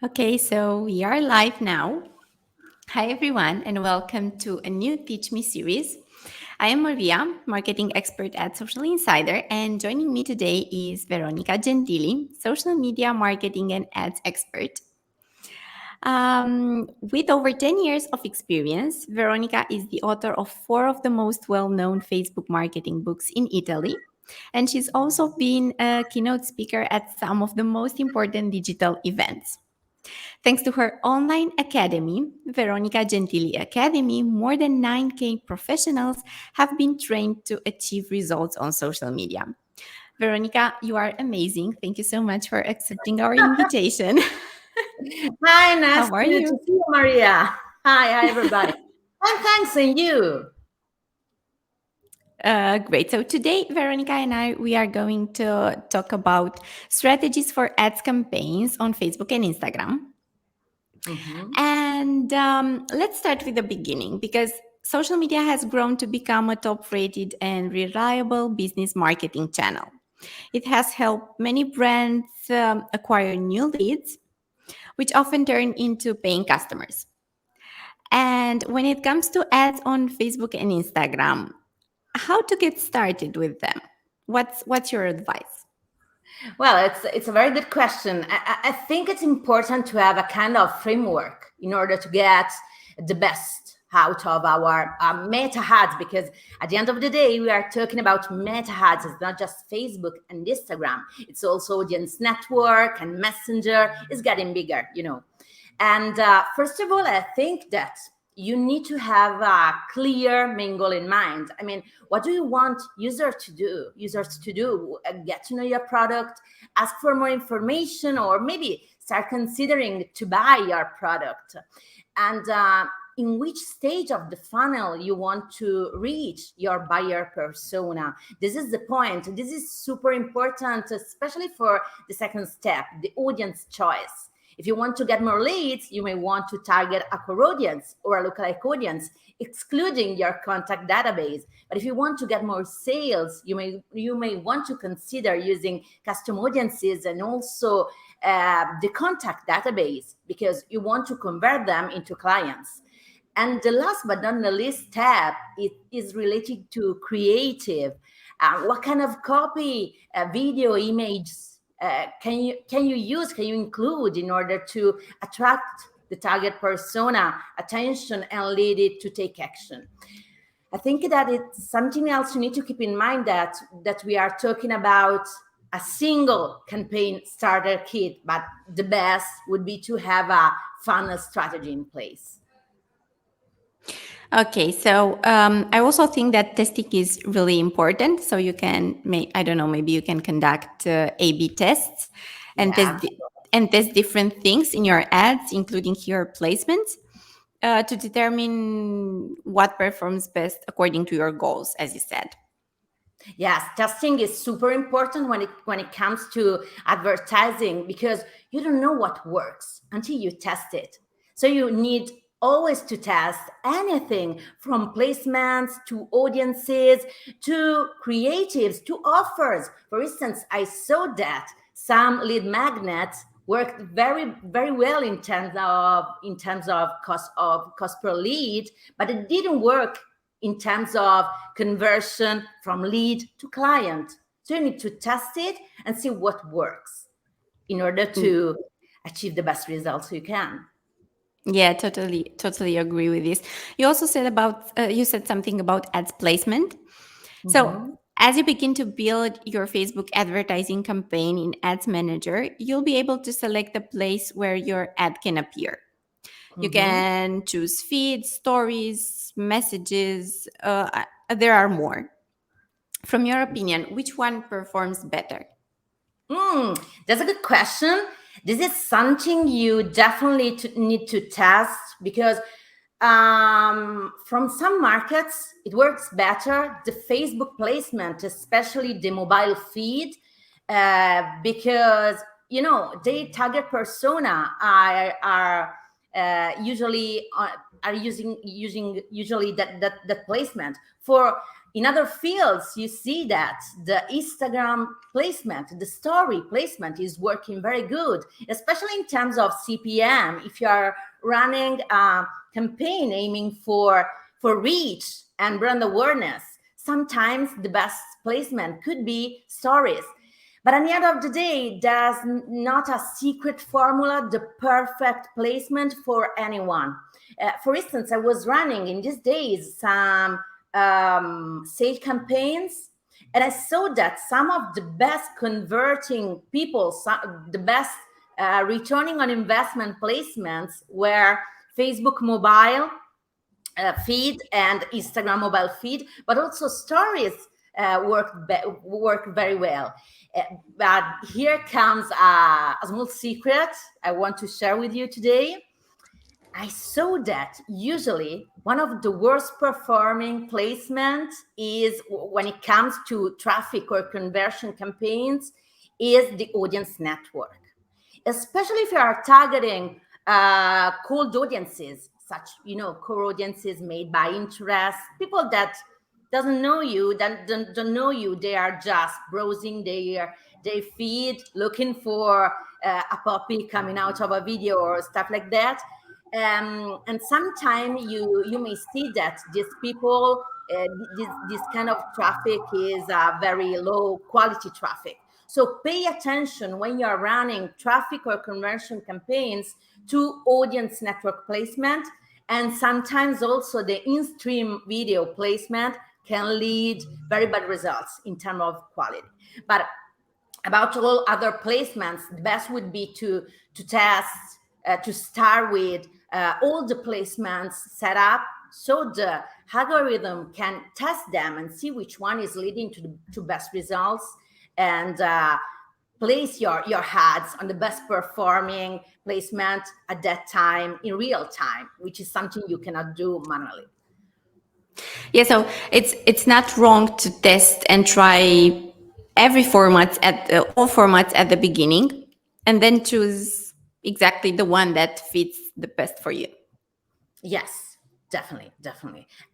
Okay, so we are live now. Hi, everyone, and welcome to a new Teach Me series. I am Maria, marketing expert at Social Insider, and joining me today is Veronica Gentili, social media marketing and ads expert. With over 10 years of experience, Veronica is the author of four of the most well known Facebook marketing books in Italy. And she's also been a keynote speaker at some of the most important digital events. Thanks to her online academy, Veronica Gentili Academy, more than 9K professionals have been trained to achieve results on social media. Veronica, you are amazing. Thank you so much for accepting our invitation. Hi, nice How are to you? see you, Maria. Hi, everybody. And thanks, and you. Great. So today, Veronica and I, we are going to talk about strategies for ads campaigns on Facebook and Instagram. Mhm. And let's start with the beginning because social media has grown to become a top rated and reliable business marketing channel. It has helped many brands acquire new leads, which often turn into paying customers. And when it comes to ads on Facebook and Instagram, how to get started with them? What's your advice? Well, it's a very good question. I think it's important to have a kind of framework in order to get the best out of our meta ads, because at the end of the day, we are talking about meta ads. It's not just Facebook and Instagram. It's also audience network and messenger is getting bigger. And first of all, I think that you need to have a clear main goal in mind. I mean, what do you want users to do? Get to know your product, ask for more information, or maybe start considering to buy your product. And in which stage of the funnel you want to reach your buyer persona. This is the point. This is super important, especially for the second step, the audience choice. If you want to get more leads, you may want to target a core audience or a lookalike audience, excluding your contact database. But if you want to get more sales, you may want to consider using custom audiences and also the contact database, because you want to convert them into clients. And the last but not the least step, it is related to creative. What kind of copy, video, images can you include in order to attract the target persona attention and lead it to take action? I think that it's something else you need to keep in mind, that we are talking about a single campaign starter kit, but the best would be to have a funnel strategy in place. Okay, so I also think that testing is really important. So you can, I don't know, maybe you can conduct A/B tests and Yeah. test different things in your ads, including your placements, to determine what performs best according to your goals, as you said. Yes, testing is super important when it comes to advertising, because you don't know what works until you test it. So you need always to test anything from placements to audiences to creatives to offers. For instance, I saw that some lead magnets worked very very well in terms of cost per lead, but it didn't work in terms of conversion from lead to client. So you need to test it and see what works in order Mm, to achieve the best results you can. Yeah, totally agree with this. You said something about ads placement. So, Mhm. as you begin to build your Facebook advertising campaign in Ads Manager, you'll be able to select the place where your ad can appear. You Mhm. can choose feeds, stories, messages. There are more. From your opinion, which one performs better? That's a good question. This is something you definitely need to test, because from some markets it works better, the Facebook placement, especially the mobile feed, because they target persona are usually are using usually that placement for In other fields, you see that the Instagram placement, the story placement is working very good, especially in terms of CPM. If you are running a campaign aiming for reach and brand awareness, sometimes the best placement could be stories. But at the end of the day, there's not a secret formula, the perfect placement for anyone. For instance, I was running in these days some sales campaigns, and I saw that some of the best converting people, the best returning on investment placements were Facebook mobile feed and Instagram mobile feed, but also stories work very well. But here comes a small secret I want to share with you today. I saw that usually one of the worst performing placements is when it comes to traffic or conversion campaigns is the audience network, especially if you are targeting cold audiences, such core audiences made by interest, people that doesn't know you, that don't know you, they are just browsing their feed looking for a puppy coming out of a video or stuff like that. And sometimes you may see that these people, this kind of traffic is very low quality traffic. So pay attention when you're running traffic or conversion campaigns to audience network placement, and sometimes also the in-stream video placement can lead very bad results in terms of quality. But about all other placements, the best would be to test, to start with all the placements set up so the algorithm can test them and see which one is leading to best results, and place your ads on the best performing placement at that time in real time, which is something you cannot do manually. Yeah, so it's not wrong to test and try every format at all formats at the beginning, and then choose exactly the one that fits the best for you. Yes, definitely.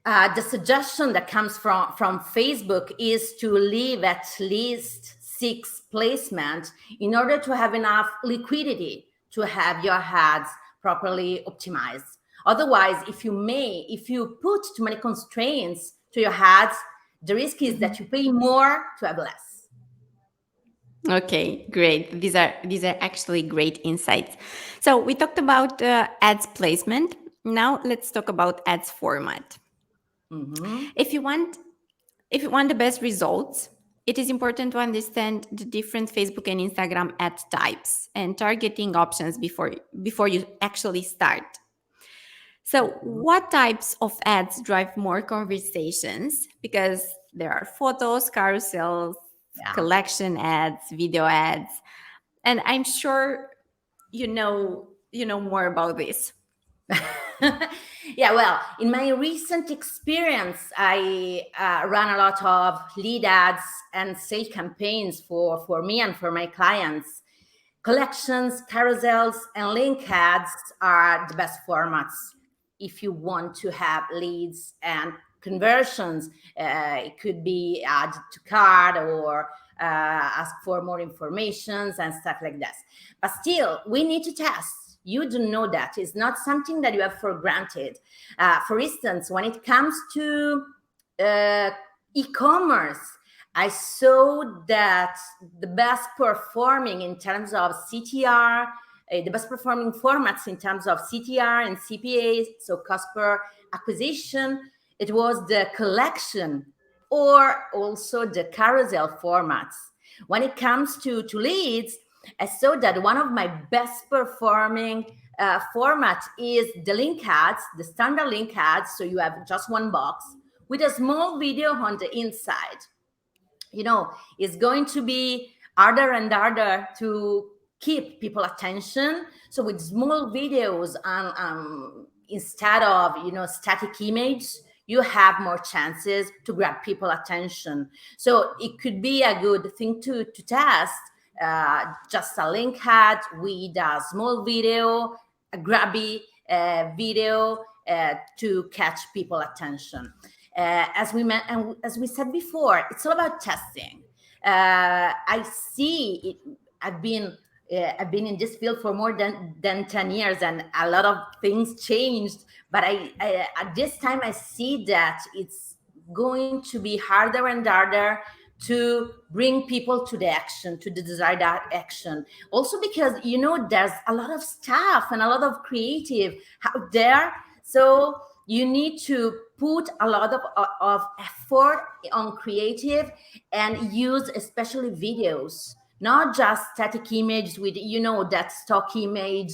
The suggestion that comes from Facebook is to leave at least 6 placements in order to have enough liquidity to have your ads properly optimized. Otherwise, if you put too many constraints to your ads, the risk is that you pay more to have less. Okay, great. These are actually great insights. So we talked about ads placement. Now let's talk about ads format. Mm-hmm. If you want the best results, it is important to understand the different Facebook and Instagram ad types and targeting options before you actually start. So, what types of ads drive more conversations? Because there are photos, carousels, Yeah. collection ads, video ads, and I'm sure you know more about this. Yeah, well, in my recent experience, I ran a lot of lead ads and sale campaigns for me and for my clients. Collections, carousels, and link ads are the best formats if you want to have leads and conversions. It could be add to cart or ask for more information and stuff like that. But still, we need to test. You don't know that. It's not something that you have for granted. For instance, when it comes to e-commerce, I saw that the best performing in terms of CTR, the best performing formats in terms of CTR and CPA, so cost per acquisition, it was the collection or also the carousel formats. When it comes to leads, I saw that one of my best performing formats is the link ads, the standard link ads. So you have just one box with a small video on the inside. It's going to be harder and harder to keep people attention. So with small videos and instead of static image, you have more chances to grab people attention. So it could be a good thing to test, just a link ad with a small video, a grabby video to catch people attention. As we said before, it's all about testing. I see it. I've been I've been in this field for more than 10 years, and a lot of things changed. But at this time, I see that it's going to be harder and harder to bring people to the action, to the desired action. Also because, there's a lot of stuff and a lot of creative out there. So you need to put a lot of effort on creative and use especially videos, not just static image with that stock image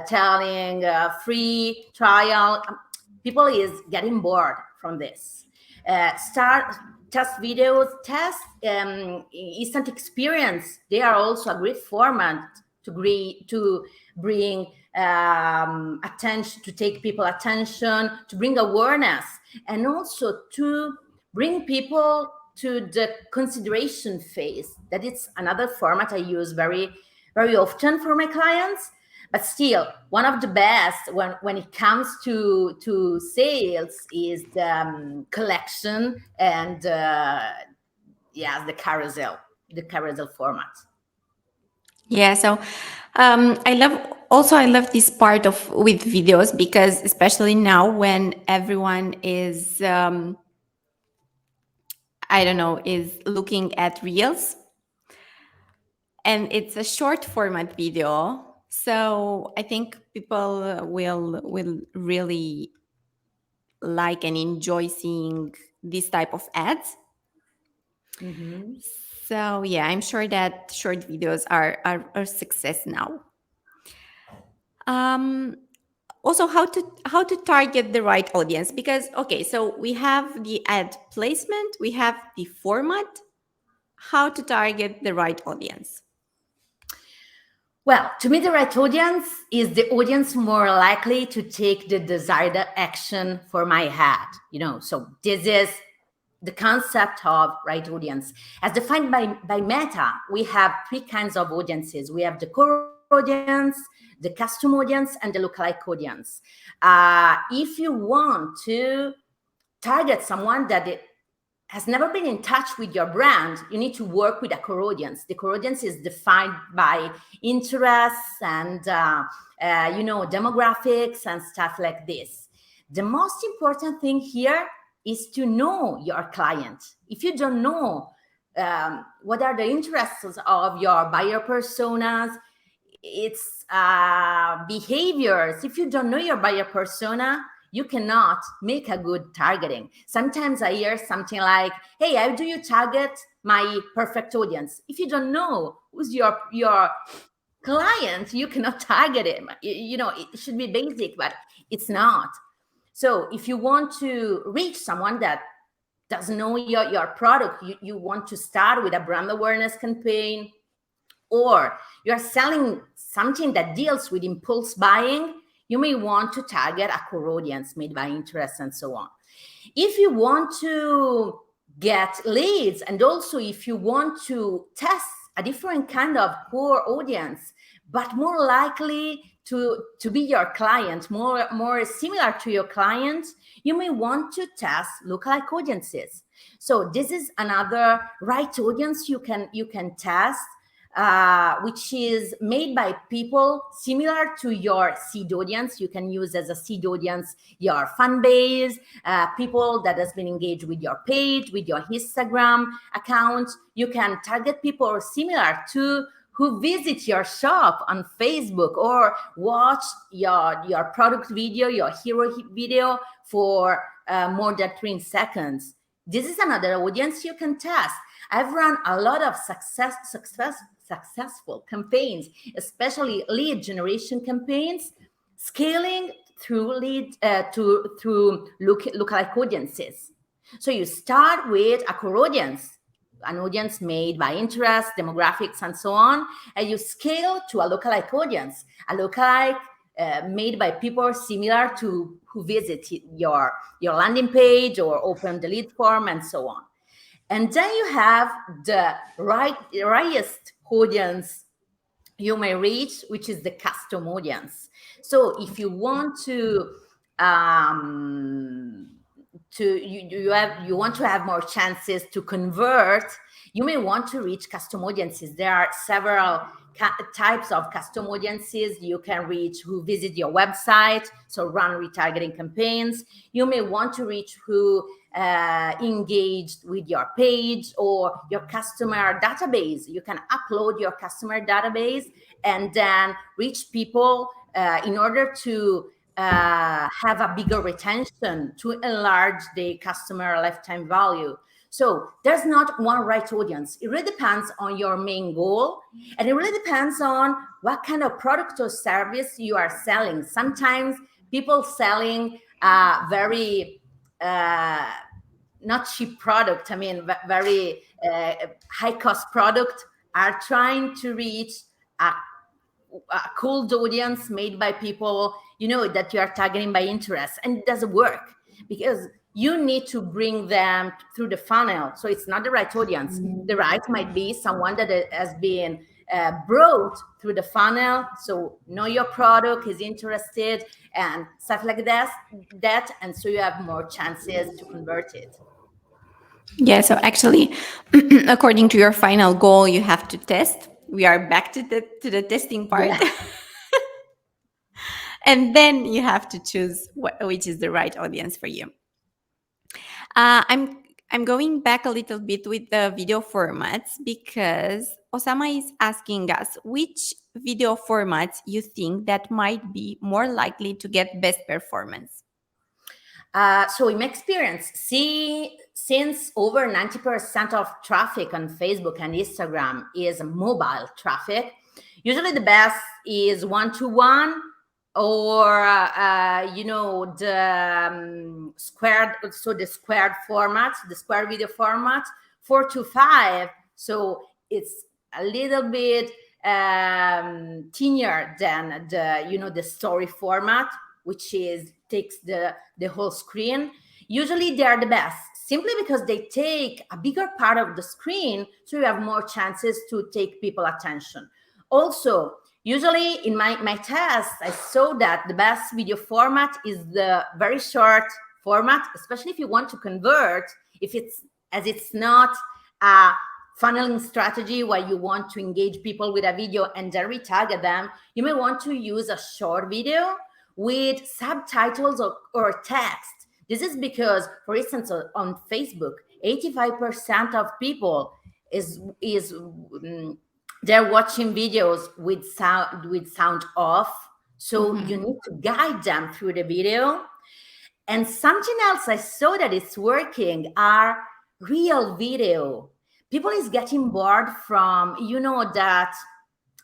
telling free trial. People is getting bored from this. Start test videos, test instant experience. They are also a great format to bring attention, to take people attention, to bring awareness, and also to bring people to the consideration phase. That it's another format I use very, very often for my clients. But still, one of the best when it comes to sales is the collection and yeah, the carousel format. Yeah, so I love this part of with videos, because especially now when everyone is I don't know, is looking at reels, and it's a short format video. So I think people will really like and enjoy seeing this type of ads. Mm-hmm. So yeah, I'm sure that short videos are a success now. Um, Also, how to target the right audience, because okay, so we have the ad placement, we have the format. How to target the right audience? Well, to me, the right audience is the audience more likely to take the desired action for my ad. So this is the concept of right audience. As defined by Meta, we have three kinds of audiences. We have the core audience, the custom audience, and the lookalike audience. If you want to target someone that has never been in touch with your brand, you need to work with a core audience. The core audience is defined by interests and demographics and stuff like this. The most important thing here is to know your client. If you don't know what are the interests of your buyer personas, its behaviors, if you don't know your buyer persona, you cannot make a good targeting. Sometimes I hear something like, hey, how do you target my perfect audience? If you don't know who's your client, you cannot target him. It should be basic, but it's not. So if you want to reach someone that doesn't know your product, you want to start with a brand awareness campaign, or you're selling something that deals with impulse buying, you may want to target a core audience made by interest and so on. If you want to get leads, and also if you want to test a different kind of core audience, but more likely to be your client, more similar to your client, you may want to test lookalike audiences. So this is another right audience you can test, which is made by people similar to your seed audience. You can use as a seed audience your fan base, people that has been engaged with your page, with your Instagram account. You can target people similar to who visit your shop on Facebook or watch your product video, your hero video for more than 3 seconds. This is another audience you can test. I've run a lot of successful campaigns, especially lead generation campaigns, scaling through lookalike audiences. So you start with a core audience, an audience made by interest, demographics, and so on, and you scale to a lookalike audience, a lookalike made by people similar to who visit your landing page or open the lead form and so on. And then you have the rightest audience you may reach, which is the custom audience. So if you want to you want to have more chances to convert, you may want to reach custom audiences. There are several types of custom audiences you can reach who visit your website, so run retargeting campaigns. You may want to reach who engaged with your page or your customer database. You can upload your customer database and then reach people in order to have a bigger retention, to enlarge the customer lifetime value. So there's not one right audience. It really depends on your main goal, and it really depends on what kind of product or service you are selling. Sometimes people selling very not cheap product, I mean very high cost product, are trying to reach a cold audience made by people that you are targeting by interest, and it doesn't work because you need to bring them through the funnel. So it's not the right audience. The right might be someone that has been brought through the funnel, so know your product, is interested and stuff like that, and so you have more chances to convert it. Yeah, so actually, according to your final goal, you have to test. We are back to the testing part. Yeah. And then you have to choose which is the right audience for you. I'm going back a little bit with the video formats because Osama is asking us which video formats you think that might be more likely to get best performance. So in my experience, since over 90% of traffic on Facebook and Instagram is mobile traffic, usually the best is one-to-one, or the squared, so the squared format, the square video format, 4:5. So it's a little bit thinner than the story format, which takes the whole screen. Usually they are the best simply because they take a bigger part of the screen, so you have more chances to take people attention. Also, usually in my test, I saw that the best video format is the very short format, especially if you want to convert, if it's not a funneling strategy where you want to engage people with a video and then retarget them. You may want to use a short video with subtitles or text. This is because, for instance, on Facebook, 85% of people they're watching videos with sound off. So you need to guide them through the video. And something else I saw that is working are real video. People is getting bored from that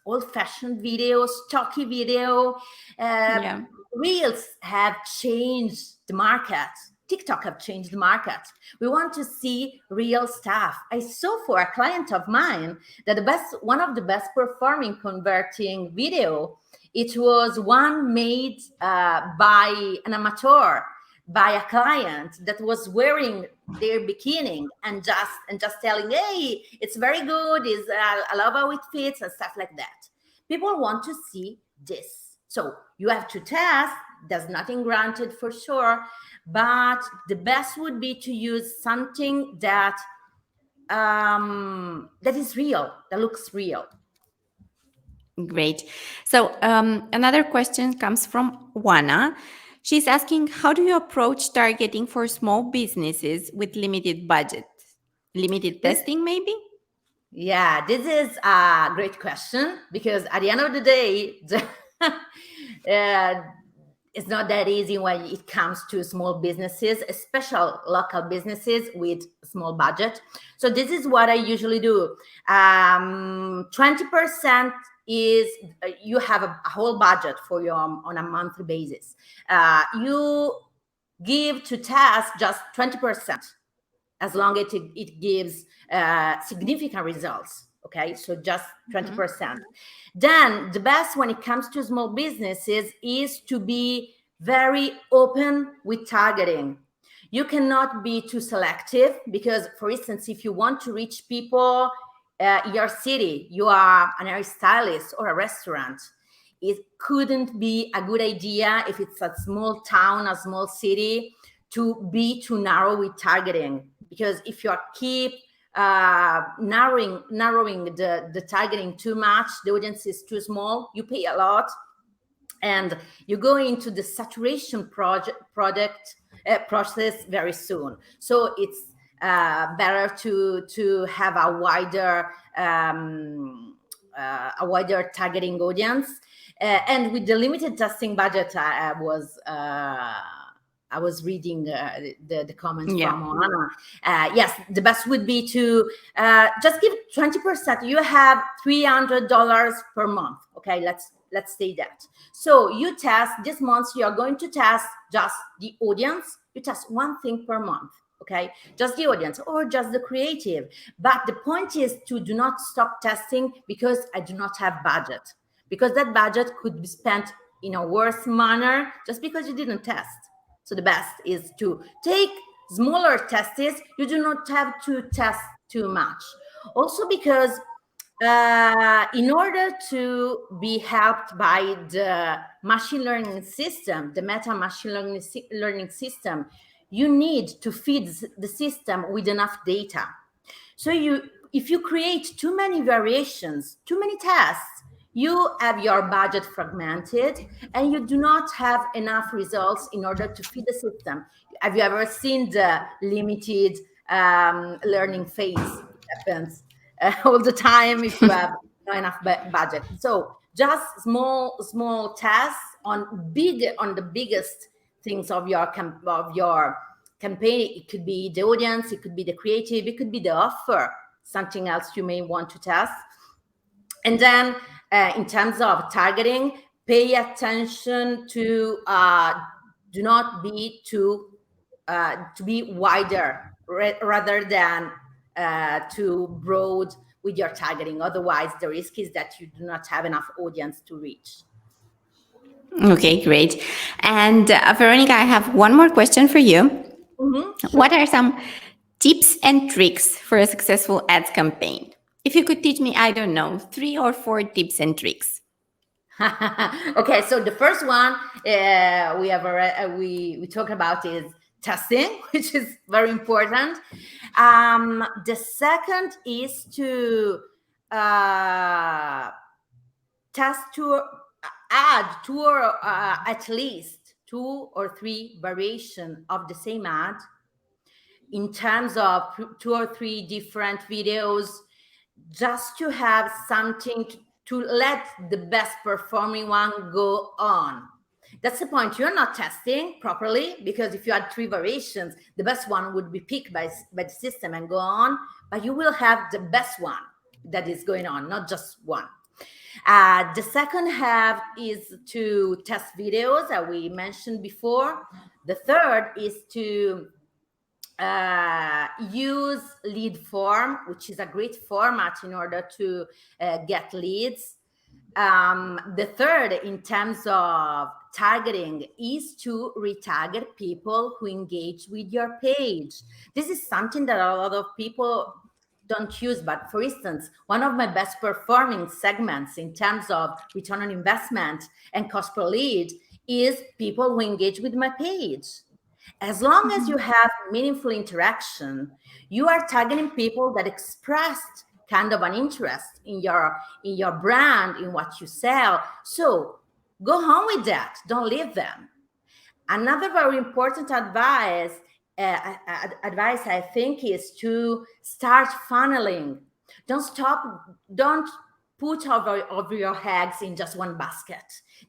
old-fashioned video, stocky video. Yeah. Reels have changed the market. TikTok have changed the market. We want to see real stuff. I saw for a client of mine that one of the best performing converting video, it was one made by an amateur, by a client that was wearing their bikini and just telling, hey, it's very good, I love how it fits and stuff like that. People want to see this. So you have to test. There's nothing granted for sure, but the best would be to use something that is real, that looks real. Great. So another question comes from Juana. She's asking, how do you approach targeting for small businesses with limited budget? Limited testing, maybe? Yeah, this is a great question because at the end of the day, it's not that easy when it comes to small businesses, especially local businesses with small budget. So this is what I usually do. 20% is you have a whole budget for your on a monthly basis. You give to task just 20%, as long as it gives significant results. Okay, so just 20%. Then the best when it comes to small businesses is to be very open with targeting. You cannot be too selective because, for instance, if you want to reach people your city, you are an hairstylist or a restaurant, it couldn't be a good idea if it's a small town, a small city, to be too narrow with targeting, because if you keep narrowing the targeting too much, the audience is too small, you pay a lot, and you go into the saturation product process very soon. So it's better to have a wider targeting audience. And with the limited testing budget, I was reading the comments Yeah. from Anna. Yes, the best would be to just give 20%. You have $300 per month. Okay, let's say that. So you test this month. You are going to test just the audience. You test one thing per month. Okay, just the audience or just the creative. But the point is to do not stop testing because I do not have budget. Because that budget could be spent in a worse manner just because you didn't test. So the best is to take smaller tests. You do not have to test too much. Also because in order to be helped by the machine learning system, the meta machine learning system, you need to feed the system with enough data. So if you create too many variations, too many tests, you have your budget fragmented and you do not have enough results in order to feed the system. Have you ever seen the limited learning phase? It happens all the time if you have not enough budget. So just small tests on the biggest things of your campaign. It could be the audience, it could be the creative, it could be the offer, something else you may want to test. And then in terms of targeting, pay attention to do not be to be wider rather than too broad with your targeting. Otherwise, the risk is that you do not have enough audience to reach. Okay, great. And Veronica, I have one more question for you. Sure. What are some tips and tricks for a successful ads campaign? If you could teach me, I don't know, 3 or 4 tips and tricks. Okay, so the first one we talk about is testing, which is very important. The second is to test to add two or at least 2 or 3 variation of the same ad in terms of 2 or 3 different videos, just to have something to let the best performing one go on. That's the point. You're not testing properly, because if you had 3 variations, the best one would be picked by the system and go on, but you will have the best one that is going on, not just one. The second half is to test videos that we mentioned before. The third is to use lead form, which is a great format in order to get leads. The third, in terms of targeting, is to retarget people who engage with your page. This is something that a lot of people don't use, but for instance, one of my best performing segments in terms of return on investment and cost per lead is people who engage with my page. As long as you have meaningful interaction, you are targeting people that expressed kind of an interest in your brand, in what you sell. So go home with that. Don't leave them. Another very important advice I think is to start funneling. Don't put over your eggs in just one basket.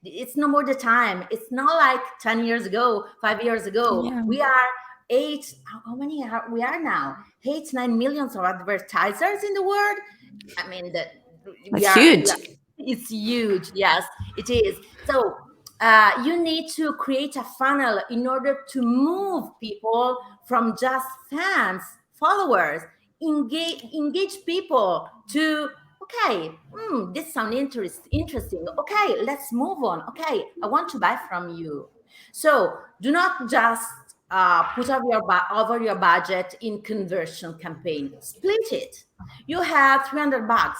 It's no more the time. It's not like 10 years ago, 5 years ago. Yeah. We are how many are we are now? 8-9 millions of advertisers in the world. I mean, That's huge. it's huge. Yes, it is. So you need to create a funnel in order to move people from just fans, followers, engage people to, okay, this sounds interesting. Okay, let's move on. Okay, I want to buy from you. So do not just put over your budget in conversion campaign. Split it. You have 300 bucks.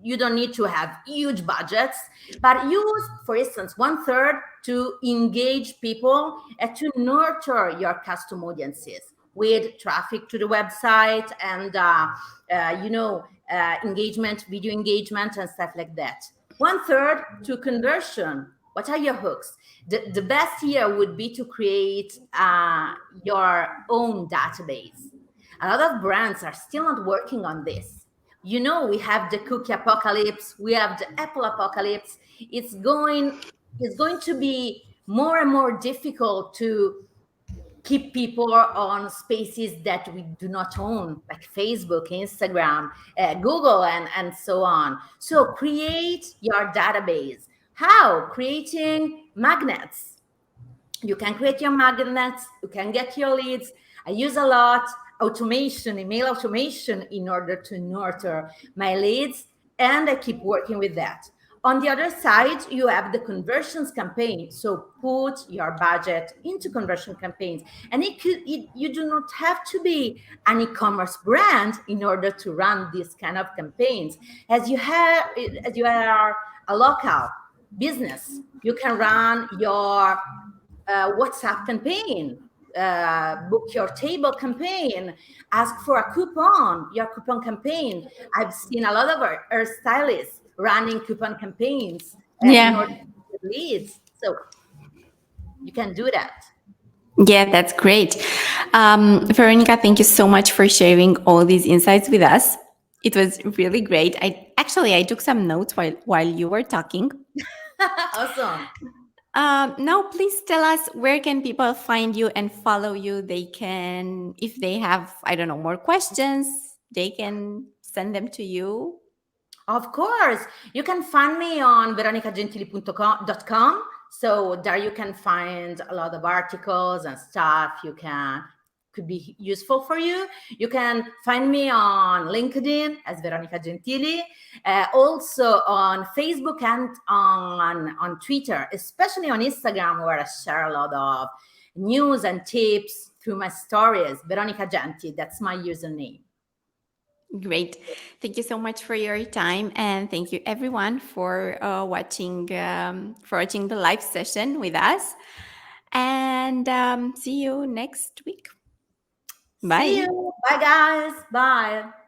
You don't need to have huge budgets, but use, for instance, one third to engage people and to nurture your custom audiences with traffic to the website and engagement, video engagement, and stuff like that. One third to conversion. What are your hooks? The best here would be to create your own database. A lot of brands are still not working on this. We have the cookie apocalypse, we have the Apple apocalypse. It's going to be more and more difficult to keep people on spaces that we do not own, like Facebook, Instagram, Google, and so on. So create your database. How? Creating magnets. You can create your magnets, you can get your leads. I use a lot automation, email automation, in order to nurture my leads, and I keep working with that. On the other side, you have the conversions campaign. So put your budget into conversion campaigns. And you do not have to be an e-commerce brand in order to run these kind of campaigns. As you are a local business, you can run your WhatsApp campaign, book your table campaign, ask for a coupon, your coupon campaign. I've seen a lot of our stylists running coupon campaigns in Yeah. order to get leads. So you can do that. Yeah, that's great. Veronica, thank you so much for sharing all these insights with us. It was really great. I took some notes while you were talking. Awesome. Now, please tell us, where can people find you and follow you? They can, if they have, I don't know, more questions, they can send them to you. Of course, you can find me on veronicagentili.com. So there you can find a lot of articles and stuff could be useful for you. You can find me on LinkedIn as Veronica Gentili, also on Facebook and on Twitter, especially on Instagram, where I share a lot of news and tips through my stories. Veronica Genti, that's my username. Great. Thank you so much for your time, and thank you everyone for watching the live session with us. And see you next week. See Bye. you. Bye, guys. Bye.